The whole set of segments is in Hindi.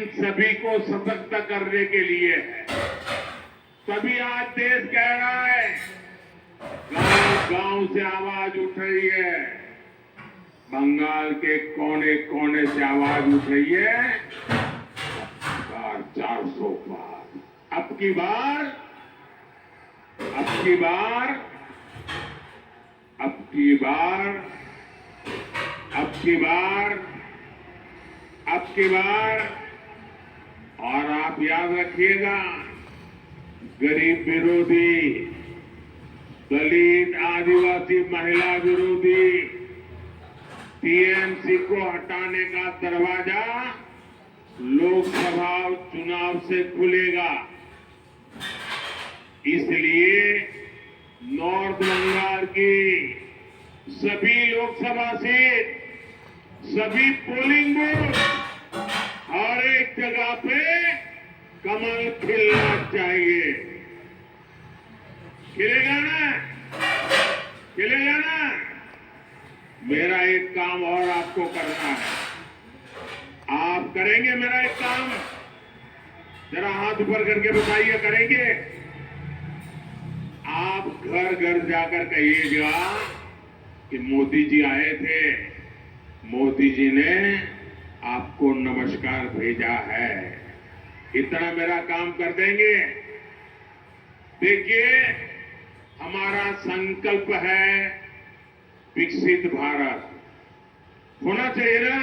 इन सभी को सशक्त करने के लिए है। तभी आज देश कह रहा है, गांव-गांव से आवाज उठ रही है, बंगाल के कोने कोने से आवाज उठ रही है, 400 पार। अब की बार और आप याद रखिएगा, गरीब विरोधी, दलित, आदिवासी, महिला विरोधी टीएमसी को हटाने का दरवाजा लोकसभा चुनाव से खुलेगा। इसलिए नॉर्थ बंगाल की सभी लोकसभा सीट, सभी पोलिंग बूथ, हर एक जगह पे कमल खिलना चाहिए। खिलेगा ना? खिलेगा ना? मेरा एक काम और आपको करना है। आप करेंगे मेरा एक काम? जरा हाथ ऊपर करके बताइए, करेंगे? आप घर घर जाकर कहिएगा कि मोदी जी आए थे, मोदी जी ने आपको नमस्कार भेजा है। इतना मेरा काम कर देंगे। देखिए, हमारा संकल्प है विकसित भारत। होना चाहिए ना?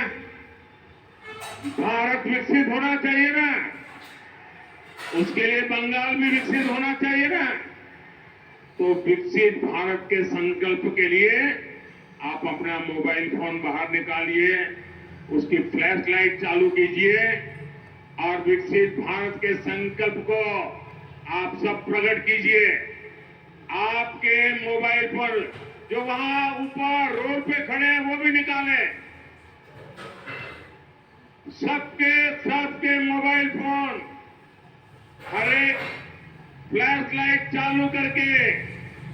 भारत विकसित होना चाहिए ना? उसके लिए बंगाल भी विकसित होना चाहिए ना? तो विकसित भारत के संकल्प के लिए आप अपना मोबाइल फोन बाहर निकालिए, उसकी फ्लैश लाइट चालू कीजिए और विकसित भारत के संकल्प को आप सब प्रकट कीजिए। आपके मोबाइल पर जो वहां ऊपर रोड पे खड़े हैं वो भी निकालें। सबके मोबाइल फोन हर एक फ्लैश लाइट चालू करके,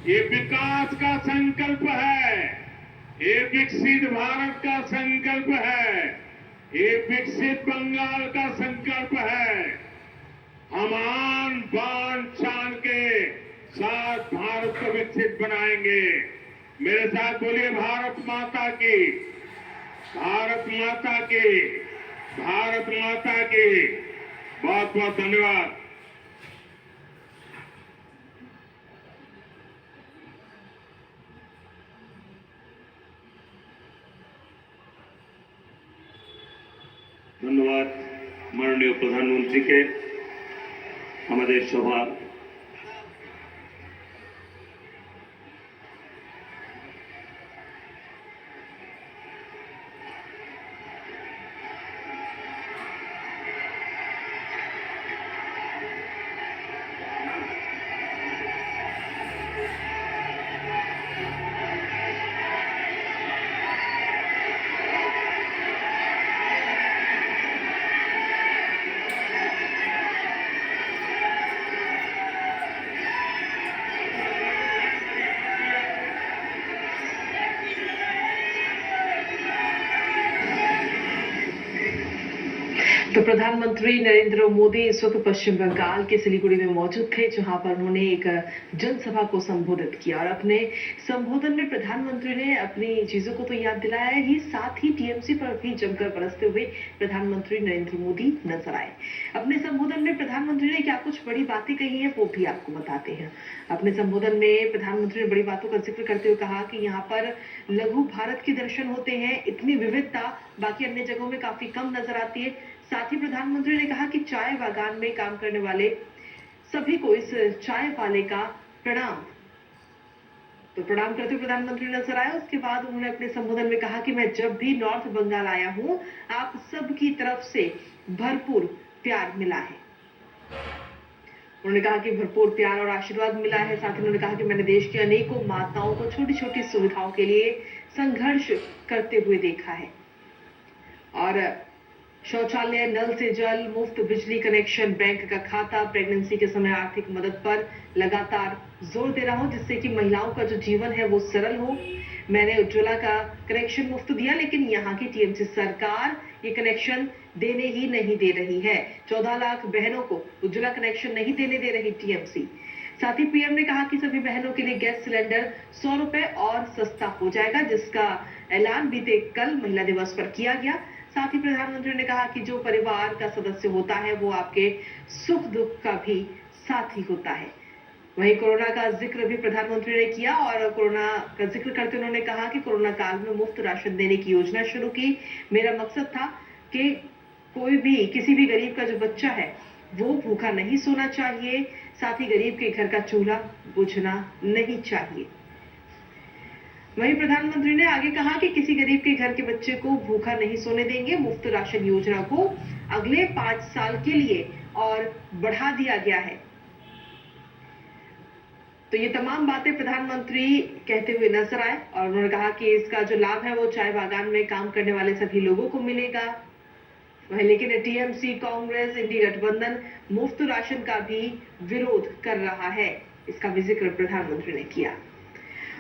ये विकास का संकल्प है, ये विकसित भारत का संकल्प है, ये विकसित बंगाल का संकल्प है। हम आन बान शान के साथ भारत को विकसित बनाएंगे। मेरे साथ बोलिए, भारत माता की, भारत माता की, भारत माता की। बहुत बहुत धन्यवाद। ধন্যবাদ মাননীয় প্রধানমন্ত্রীকে। আমাদের সভা तो प्रधानमंत्री नरेंद्र मोदी इस वक्त पश्चिम बंगाल के सिलीगुड़ी में मौजूद थे, जहां पर उन्होंने एक जनसभा को संबोधित किया और अपने संबोधन में प्रधानमंत्री ने अपनी चीजों को तो याद दिलाया ही, साथ ही टीएमसी पर भी जमकर बरसते हुए प्रधानमंत्री नरेंद्र मोदी नजर आए। अपने संबोधन में प्रधानमंत्री ने क्या कुछ बड़ी बातें कही है वो भी आपको बताते हैं। अपने संबोधन में प्रधानमंत्री ने बड़ी बातों का जिक्र करते हुए कहा कि यहाँ पर लघु भारत के दर्शन होते हैं, इतनी विविधता बाकी अन्य जगहों में काफी कम नजर आती है। साथ ही प्रधानमंत्री ने कहा कि चाय बागान में काम करने वाले सभी को इस चाय वाले का प्रणाम। तो प्रणाम करते हुए प्रधानमंत्री नजर आए। उसके बाद उन्होंने अपने संबोधन में कहा कि मैं जब भी नॉर्थ बंगाल आया हूं, आप सबकी तरफ से भरपूर प्यार मिला है। उन्होंने कहा कि भरपूर प्यार और आशीर्वाद मिला है। साथ ही उन्होंने कहा कि मैंने देश की अनेकों माताओं को छोटी छोटी सुविधाओं के लिए संघर्ष करते हुए देखा है और शौचालय, नल से जल, मुफ्त बिजली कनेक्शन, बैंक का खाता, प्रेगनेंसी के समय आर्थिक मदद पर लगातार जोर दे रहा हूं, जिससे कि महिलाओं का जो जीवन है वो सरल हो। मैंने उज्ज्वला का कनेक्शन मुफ्त दिया, लेकिन यहाँ की टीएमसी सरकार ये कनेक्शन देने ही नहीं दे रही है। 14 लाख बहनों को उज्ज्वला कनेक्शन नहीं देने दे रही टीएमसी। साथ ही पीएम ने कहा कि सभी बहनों के लिए गैस सिलेंडर 100 रुपए और सस्ता हो जाएगा, जिसका ऐलान बीते कल महिला दिवस पर किया गया। साथ ही प्रधानमंत्री ने कहा कि जो परिवार का सदस्य होता है वो आपके सुख दुख का भी साथी होता है। वहीं कोरोना का जिक्र भी प्रधानमंत्री ने किया और कोरोना का जिक्र करते उन्होंने कहा कि कोरोना काल में मुफ्त राशन देने की योजना शुरू की। मेरा मकसद था कि कोई भी किसी भी गरीब का जो बच्चा है वो भूखा नहीं सोना चाहिए, साथ ही गरीब के घर का चूल्हा बुझना नहीं चाहिए। वहीं प्रधानमंत्री ने आगे कहा कि किसी गरीब के घर के बच्चे को भूखा नहीं सोने देंगे। मुफ्त राशन योजना को अगले 5 साल के लिए और बढ़ा दिया गया है। तो ये तमाम बातें प्रधानमंत्री कहते हुए नजर आए और उन्होंने कहा कि इसका जो लाभ है वो चाय बागान में काम करने वाले सभी लोगों को मिलेगा। वहीं लेकिन टीएमसी, कांग्रेस, इंडी गठबंधन मुफ्त राशन का भी विरोध कर रहा है। इसका भी जिक्र प्रधानमंत्री ने किया।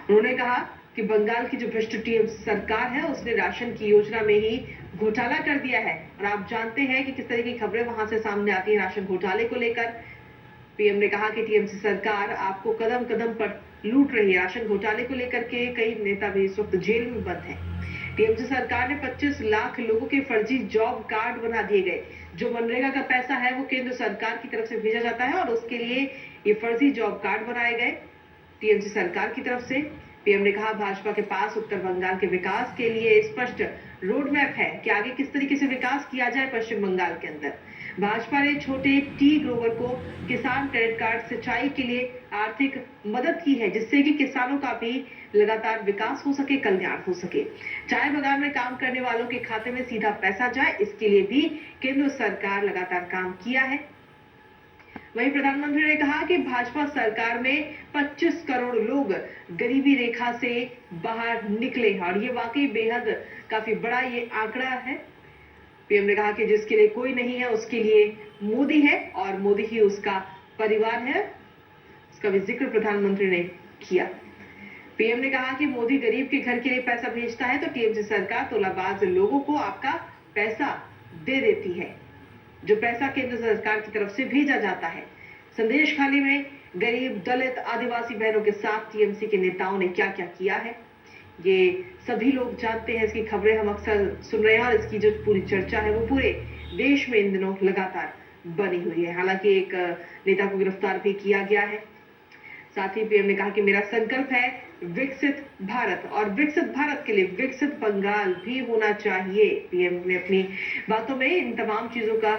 उन्होंने कहा कि बंगाल की जो भ्रष्ट टीएमसी सरकार है उसने राशन की योजना में ही घोटाला कर दिया है और आप जानते हैं कि किस तरह की खबरें वहां से सामने आती है राशन घोटाले को लेकर। पीएम ने कहा कि टीएमसी सरकार आपको कदम कदम पर लूट रही है। राशन घोटाले को लेकर के कई नेता भी इस वक्त जेल में बंद हैं। टीएमसी सरकार ने 25 लाख लोगों के फर्जी जॉब कार्ड बना दिए गए। जो मनरेगा का पैसा है वो केंद्र सरकार की तरफ से भेजा जाता है और उसके लिए ये फर्जी जॉब कार्ड बनाए गए टीएमसी सरकार की तरफ से। पीएम ने कहा भाजपा के पास उत्तर बंगाल के विकास के लिए स्पष्ट रोड मैप है कि आगे किस तरीके से विकास किया जाए पश्चिम बंगाल के अंदर। भाजपा ने छोटे टी ग्रोवर को किसान क्रेडिट कार्ड सिंचाई के लिए आर्थिक मदद की है, जिससे कि किसानों का भी लगातार विकास हो सके, कल्याण हो सके। चाय बागान में काम करने वालों के खाते में सीधा पैसा जाए, इसके लिए भी केंद्र सरकार लगातार काम किया है। वहीं प्रधानमंत्री ने कहा कि भाजपा सरकार में 25 करोड़ लोग गरीबी रेखा से बाहर निकले और ये वाकई बेहद काफी बड़ा ये आंकड़ा है। पीएम ने कहा कि जिसके लिए कोई नहीं है उसके लिए मोदी है और मोदी ही उसका परिवार है। इसका भी जिक्र प्रधानमंत्री ने किया। पीएम ने कहा कि मोदी गरीब के घर के लिए पैसा भेजता है तो टीएमसी सरकार तोलाबाज लोगों को आपका पैसा दे देती है, जो पैसा केंद्र सरकार की तरफ से भेजा जाता है। संदेश खाली में गरीब, दलित, आदिवासी बहनों के साथ टीएमसी के नेताओं ने क्या क्या किया है ये सभी लोग जानते हैं। इसकी खबरें हम अक्सर सुन रहे हैं और इसकी जो पूरी चर्चा है वो पूरे देश में इन दिनों लगातार बनी हुई है। हालांकि एक नेता को गिरफ्तार भी किया गया है। साथ ही पीएम ने कहा कि मेरा संकल्प है विकसित भारत और विकसित भारत के लिए विकसित बंगाल भी होना चाहिए। पीएम ने अपनी बातों में इन तमाम चीजों का